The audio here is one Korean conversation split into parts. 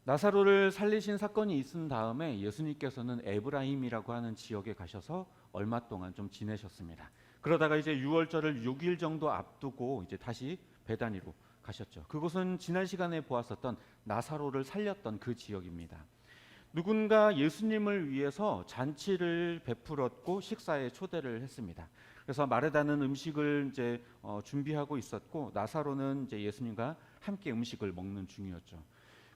나사로를 살리신 사건이 있은 다음에 예수님께서는 에브라임이라고 하는 지역에 가셔서 얼마 동안 좀 지내셨습니다. 그러다가 이제 유월절을 6일 정도 앞두고 이제 다시 베다니로 가셨죠. 그곳은 지난 시간에 보았었던 나사로를 살렸던 그 지역입니다. 누군가 예수님을 위해서 잔치를 베풀었고 식사에 초대를 했습니다. 그래서 마르다는 음식을 이제 준비하고 있었고 나사로는 이제 예수님과 함께 음식을 먹는 중이었죠.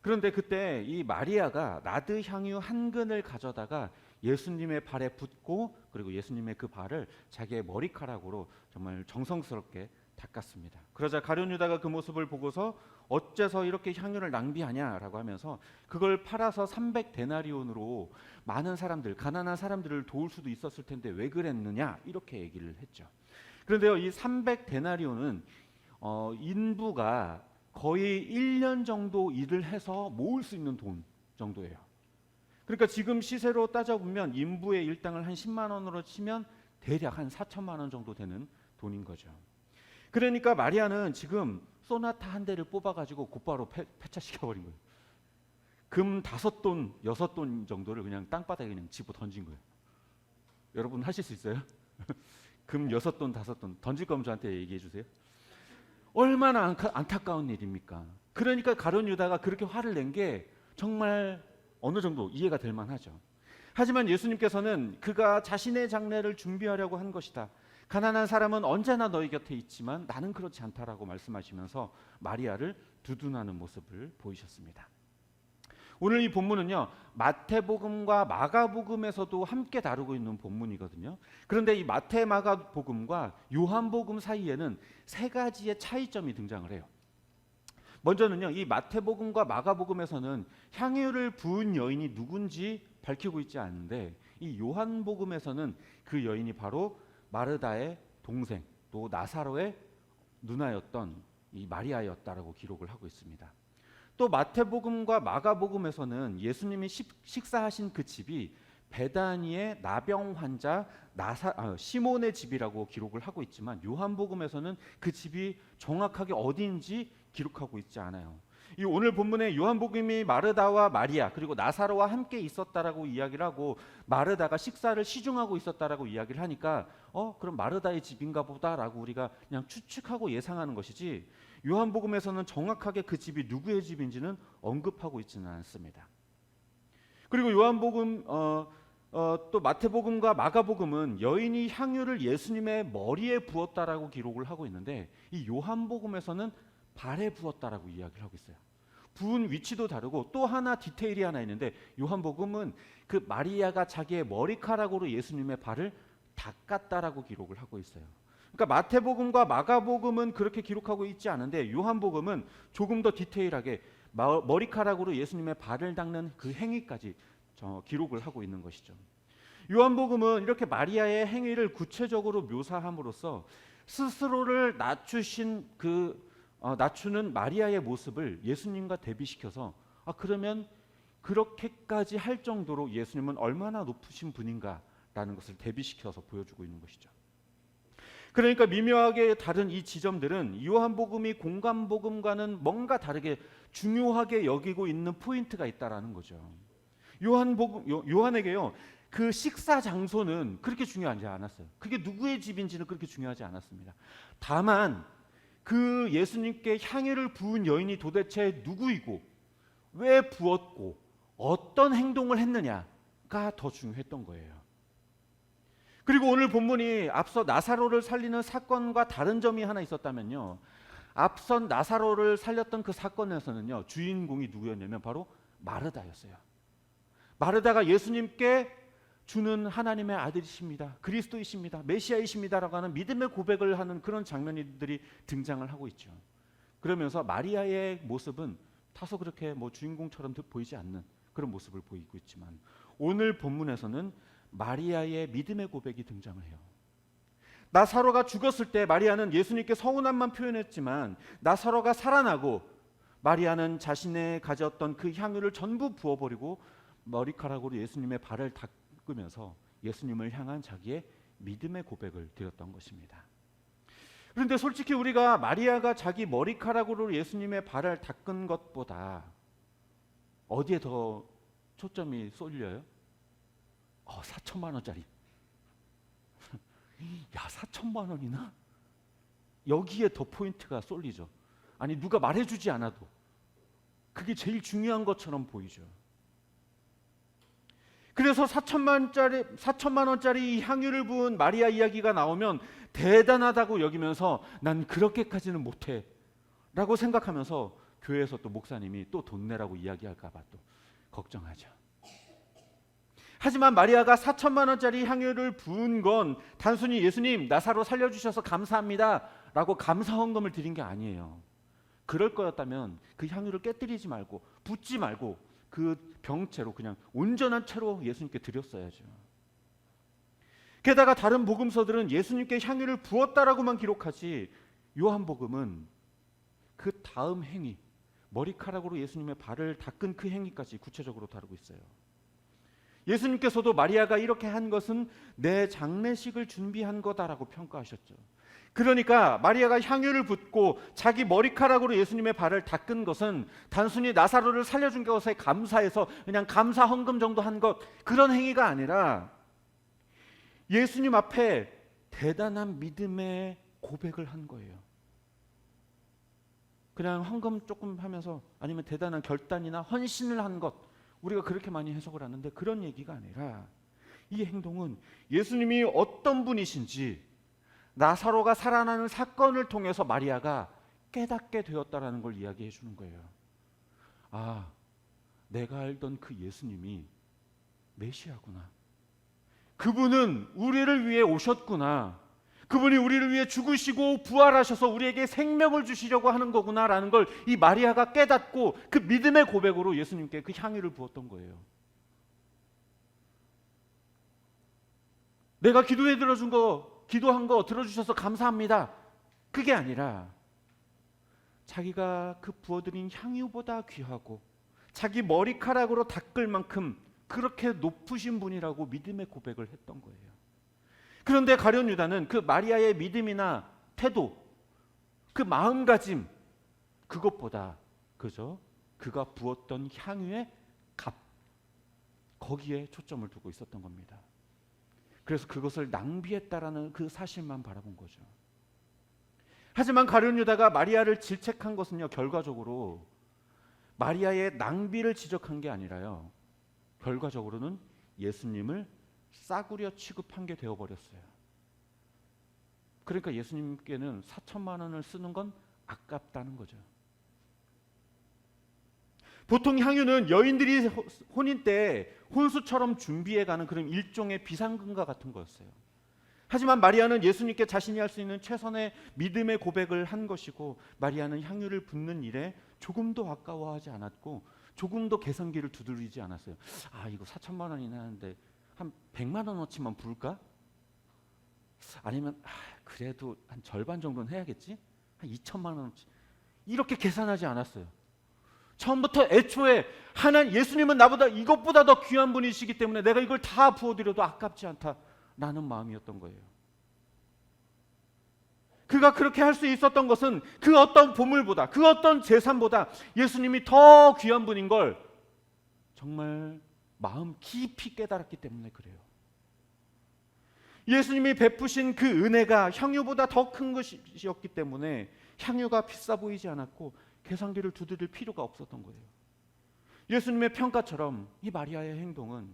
그런데 그때 이 마리아가 나드 향유 한 근을 가져다가 예수님의 발에 붓고 그리고 예수님의 그 발을 자기의 머리카락으로 정말 정성스럽게 닦았습니다. 그러자 가룟 유다가 그 모습을 보고서 어째서 이렇게 향유를 낭비하냐라고 하면서 그걸 팔아서 300데나리온으로 많은 사람들, 가난한 사람들을 도울 수도 있었을 텐데 왜 그랬느냐 이렇게 얘기를 했죠. 그런데요, 이 300데나리온은 인부가 거의 1년 정도 일을 해서 모을 수 있는 돈 정도예요. 그러니까 지금 시세로 따져보면 인부의 일당을 한 10만 원으로 치면 대략 한 4천만 원 정도 되는 돈인 거죠. 그러니까 마리아는 지금 소나타 한 대를 뽑아가지고 곧바로 폐차시켜버린 거예요. 금 5돈, 6돈 정도를 그냥 땅바닥에 그냥 집어 던진 거예요. 여러분 하실 수 있어요? 금 6돈, 5돈 던질 거면 저한테 얘기해 주세요. 얼마나 안타까운 일입니까? 그러니까 가룟 유다가 그렇게 화를 낸 게 정말 어느 정도 이해가 될 만하죠. 하지만 예수님께서는 그가 자신의 장례를 준비하려고 한 것이다. 가난한 사람은 언제나 너희 곁에 있지만 나는 그렇지 않다라고 말씀하시면서 마리아를 두둔하는 모습을 보이셨습니다. 오늘 이 본문은요, 마태복음과 마가복음에서도 함께 다루고 있는 본문이거든요. 그런데 이 마태 마가복음과 요한복음 사이에는 세 가지의 차이점이 등장을 해요. 먼저는요, 이 마태복음과 마가복음에서는 향유를 부은 여인이 누군지 밝히고 있지 않은데 이 요한복음에서는 그 여인이 바로 마르다의 동생 또 나사로의 누나였던 이 마리아였다라고 기록을 하고 있습니다. 또 마태복음과 마가복음에서는 예수님이 식사하신 그 집이 베다니의 나병 환자 시몬의 집이라고 기록을 하고 있지만 요한복음에서는 그 집이 정확하게 어디인지 기록하고 있지 않아요. 이 오늘 본문에 요한복음이 마르다와 마리아 그리고 나사로와 함께 있었다라고 이야기를 하고 마르다가 식사를 시중하고 있었다라고 이야기를 하니까 그럼 마르다의 집인가 보다라고 우리가 그냥 추측하고 예상하는 것이지 요한복음에서는 정확하게 그 집이 누구의 집인지는 언급하고 있지는 않습니다. 그리고 요한복음 또 마태복음과 마가복음은 여인이 향유를 예수님의 머리에 부었다라고 기록을 하고 있는데 이 요한복음에서는 발에 부었다라고 이야기를 하고 있어요. 부은 위치도 다르고 또 하나 디테일이 하나 있는데 요한복음은 그 마리아가 자기의 머리카락으로 예수님의 발을 닦았다라고 기록을 하고 있어요. 그러니까 마태복음과 마가복음은 그렇게 기록하고 있지 않은데 요한복음은 조금 더 디테일하게 머리카락으로 예수님의 발을 닦는 그 행위까지 기록을 하고 있는 것이죠. 요한복음은 이렇게 마리아의 행위를 구체적으로 묘사함으로써 스스로를 낮추신 낮추는 마리아의 모습을 예수님과 대비시켜서 그러면 그렇게까지 할 정도로 예수님은 얼마나 높으신 분인가라는 것을 대비시켜서 보여주고 있는 것이죠. 그러니까 미묘하게 다른 이 지점들은 요한복음이 공관복음과는 뭔가 다르게 중요하게 여기고 있는 포인트가 있다라는 거죠. 요한에게요, 그 식사 장소는 그렇게 중요하지 않았어요. 그게 누구의 집인지는 그렇게 중요하지 않았습니다. 다만 그 예수님께 향유를 부은 여인이 도대체 누구이고 왜 부었고 어떤 행동을 했느냐가 더 중요했던 거예요. 그리고 오늘 본문이 앞서 나사로를 살리는 사건과 다른 점이 하나 있었다면요, 앞선 나사로를 살렸던 그 사건에서는요 주인공이 누구였냐면 바로 마르다였어요. 마르다가 예수님께 주는 하나님의 아들이십니다, 그리스도이십니다, 메시아이십니다라고 하는 믿음의 고백을 하는 그런 장면들이 등장을 하고 있죠. 그러면서 마리아의 모습은 다소 그렇게 주인공처럼 보이지 않는 그런 모습을 보이고 있지만 오늘 본문에서는 마리아의 믿음의 고백이 등장을 해요. 나사로가 죽었을 때 마리아는 예수님께 서운함만 표현했지만 나사로가 살아나고 마리아는 자신의 가졌던 그 향유를 전부 부어버리고 머리카락으로 예수님의 발을 닦으면서 예수님을 향한 자기의 믿음의 고백을 드렸던 것입니다. 그런데 솔직히 우리가 마리아가 자기 머리카락으로 예수님의 발을 닦은 것보다 어디에 더 초점이 쏠려요? 4천만 원짜리. 야, 4천만 원이나? 여기에 더 포인트가 쏠리죠. 아니, 누가 말해주지 않아도 그게 제일 중요한 것처럼 보이죠. 그래서 4천만 원짜리 향유를 부은 마리아 이야기가 나오면 대단하다고 여기면서 난 그렇게까지는 못해 라고 생각하면서 교회에서 또 목사님이 또 돈 내라고 이야기할까 봐 또 걱정하죠. 하지만 마리아가 4천만 원짜리 향유를 부은 건 단순히 예수님 나사로 살려주셔서 감사합니다 라고 감사 헌금을 드린 게 아니에요. 그럴 거였다면 그 향유를 깨뜨리지 말고 붓지 말고 그 병채로 그냥 온전한 채로 예수님께 드렸어야죠. 게다가 다른 복음서들은 예수님께 향유를 부었다라고만 기록하지 요한복음은 그 다음 행위, 머리카락으로 예수님의 발을 닦은 그 행위까지 구체적으로 다루고 있어요. 예수님께서도 마리아가 이렇게 한 것은 내 장례식을 준비한 거다라고 평가하셨죠. 그러니까 마리아가 향유를 붓고 자기 머리카락으로 예수님의 발을 닦은 것은 단순히 나사로를 살려준 것에 감사해서 그냥 감사 헌금 정도 한 것, 그런 행위가 아니라 예수님 앞에 대단한 믿음의 고백을 한 거예요. 그냥 헌금 조금 하면서 아니면 대단한 결단이나 헌신을 한 것, 우리가 그렇게 많이 해석을 하는데 그런 얘기가 아니라 이 행동은 예수님이 어떤 분이신지 나사로가 살아나는 사건을 통해서 마리아가 깨닫게 되었다라는 걸 이야기해 주는 거예요. 아, 내가 알던 그 예수님이 메시아구나. 그분은 우리를 위해 오셨구나. 그분이 우리를 위해 죽으시고 부활하셔서 우리에게 생명을 주시려고 하는 거구나라는 걸 이 마리아가 깨닫고 그 믿음의 고백으로 예수님께 그 향유를 부었던 거예요. 내가 기도한 거 들어주셔서 감사합니다. 그게 아니라 자기가 그 부어드린 향유보다 귀하고 자기 머리카락으로 닦을 만큼 그렇게 높으신 분이라고 믿음의 고백을 했던 거예요. 그런데 가룟 유다는 그 마리아의 믿음이나 태도, 그 마음가짐, 그것보다 그저 그가 부었던 향유의 값, 거기에 초점을 두고 있었던 겁니다. 그래서 그것을 낭비했다라는 그 사실만 바라본 거죠. 하지만 가룟 유다가 마리아를 질책한 것은요, 결과적으로 마리아의 낭비를 지적한 게 아니라요, 결과적으로는 예수님을 싸구려 취급한 게 되어버렸어요. 그러니까 예수님께는 4천만 원을 쓰는 건 아깝다는 거죠. 보통 향유는 여인들이 혼인 때 혼수처럼 준비해가는 그런 일종의 비상금과 같은 거였어요. 하지만 마리아는 예수님께 자신이 할 수 있는 최선의 믿음의 고백을 한 것이고, 마리아는 향유를 붓는 일에 조금도 아까워하지 않았고 조금도 계산기를 두드리지 않았어요. 아, 이거 4천만 원이나 하는데 한 100만 원어치만 부을까? 아니면 그래도 한 절반 정도는 해야겠지? 한 2천만 원어치. 이렇게 계산하지 않았어요. 처음부터 애초에 예수님은 나보다 이것보다 더 귀한 분이시기 때문에 내가 이걸 다 부어드려도 아깝지 않다라는 마음이었던 거예요. 그가 그렇게 할 수 있었던 것은 그 어떤 보물보다, 그 어떤 재산보다 예수님이 더 귀한 분인 걸 정말 마음 깊이 깨달았기 때문에 그래요. 예수님이 베푸신 그 은혜가 향유보다 더 큰 것이었기 때문에 향유가 비싸 보이지 않았고 계산기를 두드릴 필요가 없었던 거예요. 예수님의 평가처럼 이 마리아의 행동은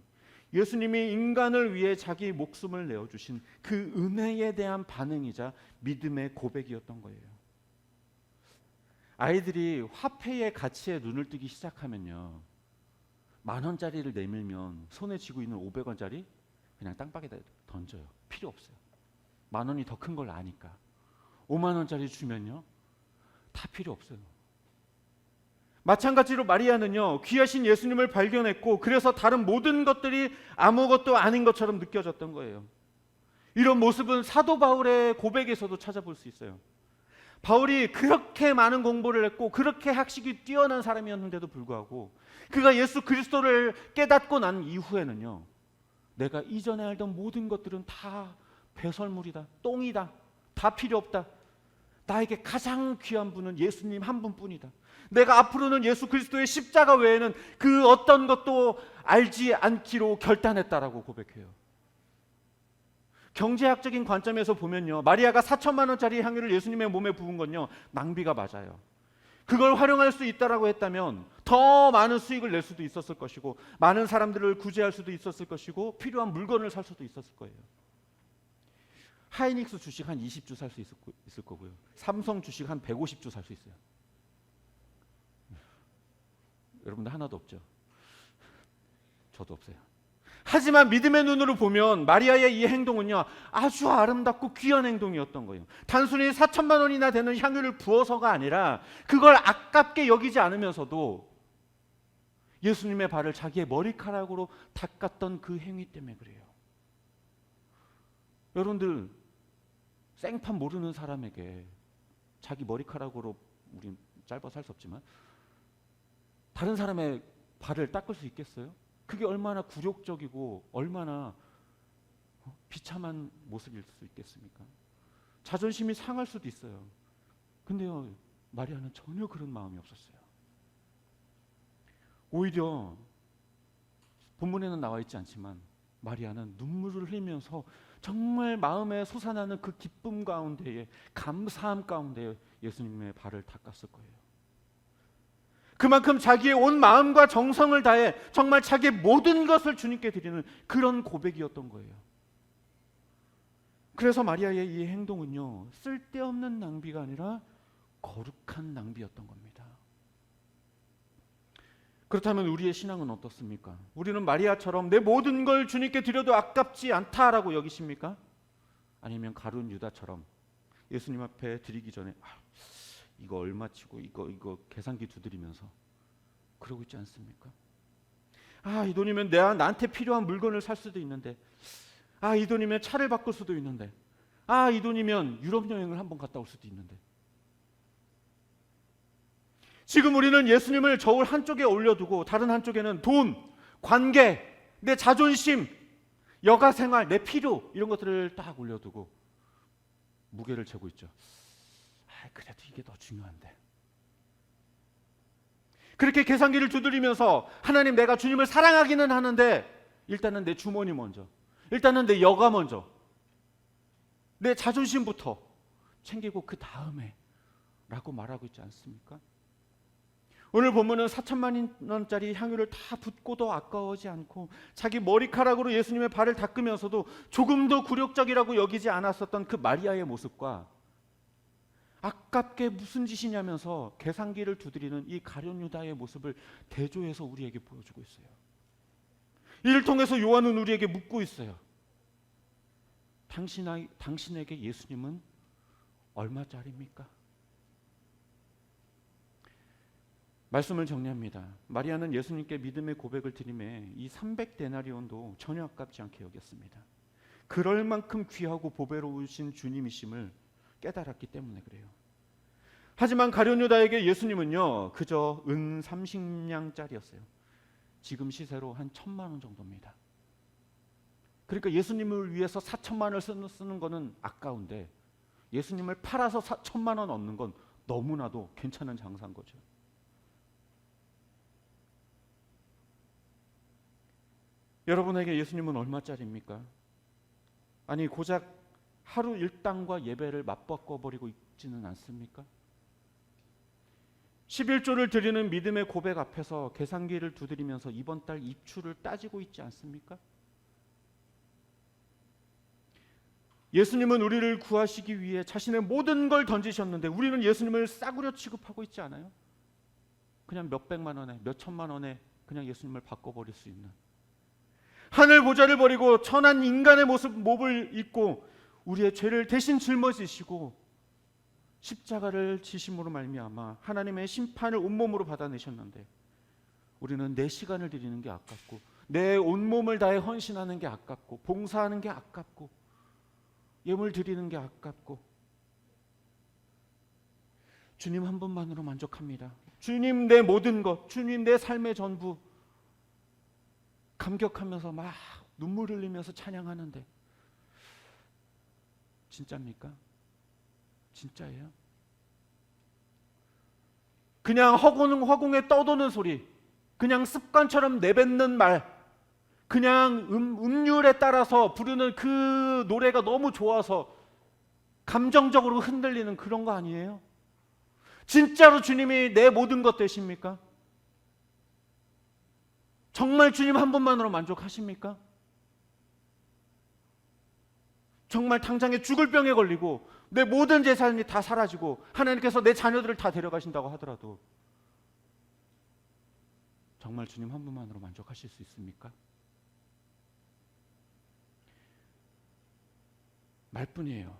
예수님이 인간을 위해 자기 목숨을 내어주신 그 은혜에 대한 반응이자 믿음의 고백이었던 거예요. 아이들이 화폐의 가치에 눈을 뜨기 시작하면요, 10,000원짜리를 내밀면 손에 쥐고 있는 500원짜리 그냥 땅바닥에다 던져요. 필요 없어요. 10,000원이 더 큰 걸 아니까. 50,000원짜리 주면요, 다 필요 없어요. 마찬가지로 마리아는요, 귀하신 예수님을 발견했고 그래서 다른 모든 것들이 아무것도 아닌 것처럼 느껴졌던 거예요. 이런 모습은 사도 바울의 고백에서도 찾아볼 수 있어요. 바울이 그렇게 많은 공부를 했고 그렇게 학식이 뛰어난 사람이었는데도 불구하고 그가 예수 그리스도를 깨닫고 난 이후에는요, 내가 이전에 알던 모든 것들은 다 배설물이다, 똥이다, 다 필요 없다, 나에게 가장 귀한 분은 예수님 한 분뿐이다. 내가 앞으로는 예수 그리스도의 십자가 외에는 그 어떤 것도 알지 않기로 결단했다라고 고백해요. 경제학적인 관점에서 보면요, 마리아가 4천만 원짜리 향유를 예수님의 몸에 부은 건요, 낭비가 맞아요. 그걸 활용할 수 있다라고 했다면 더 많은 수익을 낼 수도 있었을 것이고, 많은 사람들을 구제할 수도 있었을 것이고, 필요한 물건을 살 수도 있었을 거예요. 하이닉스 주식 한 20주 살 수 있을 거고요. 삼성 주식 한 150주 살 수 있어요. 여러분들 하나도 없죠? 저도 없어요. 하지만 믿음의 눈으로 보면 마리아의 이 행동은요, 아주 아름답고 귀한 행동이었던 거예요. 단순히 4천만 원이나 되는 향유를 부어서가 아니라 그걸 아깝게 여기지 않으면서도 예수님의 발을 자기의 머리카락으로 닦았던 그 행위 때문에 그래요. 여러분들, 생판 모르는 사람에게 자기 머리카락으로, 우린 짧아서 할 수 없지만 다른 사람의 발을 닦을 수 있겠어요? 그게 얼마나 굴욕적이고 얼마나 비참한 모습일 수 있겠습니까? 자존심이 상할 수도 있어요. 근데요, 마리아는 전혀 그런 마음이 없었어요. 오히려 본문에는 나와 있지 않지만 마리아는 눈물을 흘리면서 정말 마음에 솟아나는 그 기쁨 가운데에, 감사함 가운데에 예수님의 발을 닦았을 거예요. 그만큼 자기의 온 마음과 정성을 다해 정말 자기의 모든 것을 주님께 드리는 그런 고백이었던 거예요. 그래서 마리아의 이 행동은요, 쓸데없는 낭비가 아니라 거룩한 낭비였던 겁니다. 그렇다면 우리의 신앙은 어떻습니까? 우리는 마리아처럼 내 모든 걸 주님께 드려도 아깝지 않다라고 여기십니까? 아니면 가룟 유다처럼 예수님 앞에 드리기 전에 이거 얼마치고 이거 계산기 두드리면서 그러고 있지 않습니까? 이 돈이면 나한테 필요한 물건을 살 수도 있는데, 이 돈이면 차를 바꿀 수도 있는데, 이 돈이면 유럽 여행을 한번 갔다 올 수도 있는데. 지금 우리는 예수님을 저울 한쪽에 올려두고 다른 한쪽에는 돈, 관계, 내 자존심, 여가 생활, 내 필요, 이런 것들을 딱 올려두고 무게를 재고 있죠. 그래도 이게 더 중요한데. 그렇게 계산기를 두드리면서 하나님, 내가 주님을 사랑하기는 하는데 일단은 내 주머니 먼저, 일단은 내 여가 먼저, 내 자존심부터 챙기고 그 다음에 라고 말하고 있지 않습니까? 오늘 본문은 4천만 원짜리 향유를 다 붓고도 아까워하지 않고 자기 머리카락으로 예수님의 발을 닦으면서도 조금도 굴욕적이라고 여기지 않았었던 그 마리아의 모습과 아깝게 무슨 짓이냐면서 계산기를 두드리는 이 가룟 유다의 모습을 대조해서 우리에게 보여주고 있어요. 이를 통해서 요한은 우리에게 묻고 있어요. 당신에게 예수님은 얼마짜리입니까? 말씀을 정리합니다. 마리아는 예수님께 믿음의 고백을 드림에 이 300데나리온도 전혀 아깝지 않게 여겼습니다. 그럴 만큼 귀하고 보배로우신 주님이심을 깨달았기 때문에 그래요. 하지만 가룟 유다에게 예수님은요, 그저 은 30냥짜리였어요. 지금 시세로 한 1,000만 원 정도입니다. 그러니까 예수님을 위해서 4천만 원을 쓰는 거는 아까운데 예수님을 팔아서 1,000만 원 얻는 건 너무나도 괜찮은 장사인 거죠. 여러분에게 예수님은 얼마짜리입니까? 아니, 고작 하루 일당과 예배를 맞바꿔버리고 있지는 않습니까? 11조를 드리는 믿음의 고백 앞에서 계산기를 두드리면서 이번 달 입출을 따지고 있지 않습니까? 예수님은 우리를 구하시기 위해 자신의 모든 걸 던지셨는데 우리는 예수님을 싸구려 취급하고 있지 않아요? 그냥 몇백만 원에, 몇천만 원에 그냥 예수님을 바꿔버릴 수 있는, 하늘 보좌를 버리고 천한 인간의 몸을 입고 우리의 죄를 대신 짊어지시고 십자가를 지심으로 말미암아 하나님의 심판을 온몸으로 받아내셨는데 우리는 내 시간을 드리는 게 아깝고 내 온몸을 다해 헌신하는 게 아깝고 봉사하는 게 아깝고 예물 드리는 게 아깝고 주님 한 분만으로 만족합니다. 주님 내 모든 것, 주님 내 삶의 전부, 감격하면서 막 눈물 흘리면서 찬양하는데 진짜입니까? 진짜예요? 그냥 허공에 떠도는 소리, 그냥 습관처럼 내뱉는 말, 그냥 음률에 따라서 부르는 그 노래가 너무 좋아서 감정적으로 흔들리는 그런 거 아니에요? 진짜로 주님이 내 모든 것 되십니까? 정말 주님 한 분만으로 만족하십니까? 정말 당장에 죽을 병에 걸리고 내 모든 재산이 다 사라지고 하나님께서 내 자녀들을 다 데려가신다고 하더라도 정말 주님 한 분만으로 만족하실 수 있습니까? 말뿐이에요.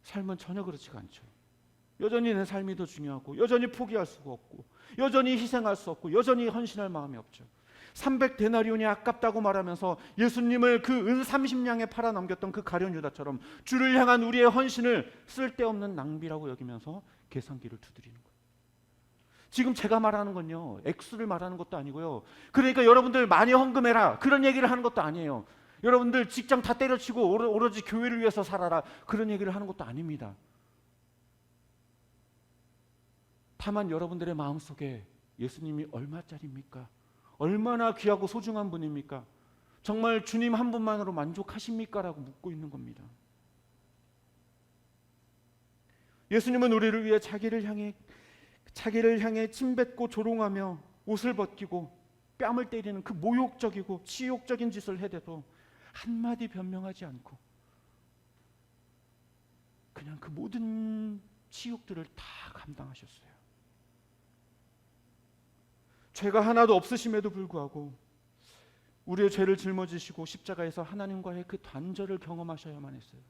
삶은 전혀 그렇지가 않죠. 여전히 내 삶이 더 중요하고, 여전히 포기할 수가 없고, 여전히 희생할 수 없고, 여전히 헌신할 마음이 없죠. 300데나리온이 아깝다고 말하면서 예수님을 그 은 30냥에 팔아 넘겼던 그 가룟 유다처럼 주를 향한 우리의 헌신을 쓸데없는 낭비라고 여기면서 계산기를 두드리는 거예요. 지금 제가 말하는 건요, 액수를 말하는 것도 아니고요. 그러니까 여러분들 많이 헌금해라 그런 얘기를 하는 것도 아니에요. 여러분들 직장 다 때려치고 오로지 교회를 위해서 살아라 그런 얘기를 하는 것도 아닙니다. 다만 여러분들의 마음속에 예수님이 얼마짜리입니까? 얼마나 귀하고 소중한 분입니까? 정말 주님 한 분만으로 만족하십니까? 라고 묻고 있는 겁니다. 예수님은 우리를 위해 자기를 향해 침뱉고 조롱하며 옷을 벗기고 뺨을 때리는 그 모욕적이고 치욕적인 짓을 해대도 한마디 변명하지 않고 그냥 그 모든 치욕들을 다 감당하셨어요. 죄가 하나도 없으심에도 불구하고 우리의 죄를 짊어지시고 십자가에서 하나님과의 그 단절을 경험하셔야만 했어요.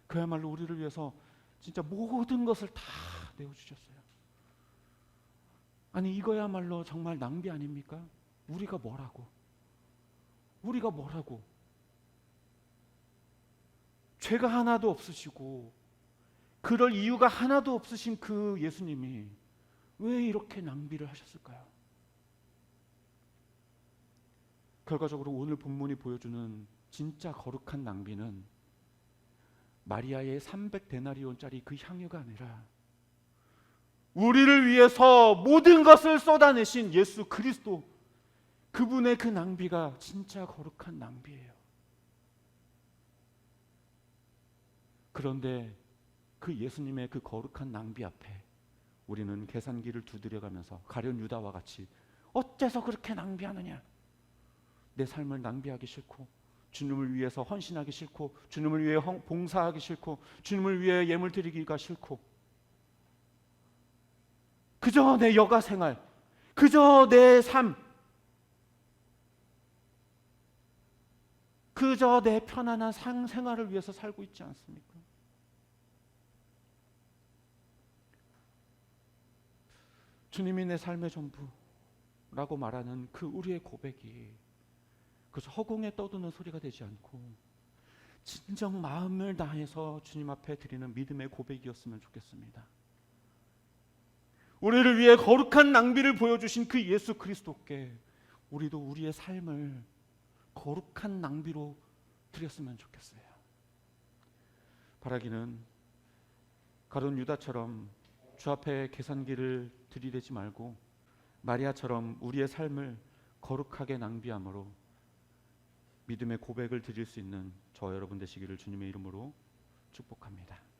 그야말로 우리를 위해서 진짜 모든 것을 다 내어주셨어요. 아니 이거야말로 정말 낭비 아닙니까? 우리가 뭐라고? 죄가 하나도 없으시고 그럴 이유가 하나도 없으신 그 예수님이 왜 이렇게 낭비를 하셨을까요? 결과적으로 오늘 본문이 보여주는 진짜 거룩한 낭비는 마리아의 300데나리온짜리 그 향유가 아니라 우리를 위해서 모든 것을 쏟아내신 예수 그리스도, 그분의 그 낭비가 진짜 거룩한 낭비예요. 그런데 그 예수님의 그 거룩한 낭비 앞에 우리는 계산기를 두드려가면서 가룟 유다와 같이 어째서 그렇게 낭비하느냐, 내 삶을 낭비하기 싫고 주님을 위해서 헌신하기 싫고 주님을 위해 봉사하기 싫고 주님을 위해 예물 드리기가 싫고 그저 내 여가 생활, 그저 내 삶, 그저 내 편안한 생활을 위해서 살고 있지 않습니까? 주님이 내 삶의 전부라고 말하는 그 우리의 고백이 그래서 허공에 떠드는 소리가 되지 않고 진정 마음을 다해서 주님 앞에 드리는 믿음의 고백이었으면 좋겠습니다. 우리를 위해 거룩한 낭비를 보여주신 그 예수 그리스도께 우리도 우리의 삶을 거룩한 낭비로 드렸으면 좋겠어요. 바라기는 가룟 유다처럼 주 앞에 계산기를 들이대지 말고 마리아처럼 우리의 삶을 거룩하게 낭비함으로 믿음의 고백을 드릴 수 있는 저 여러분 되시기를 주님의 이름으로 축복합니다.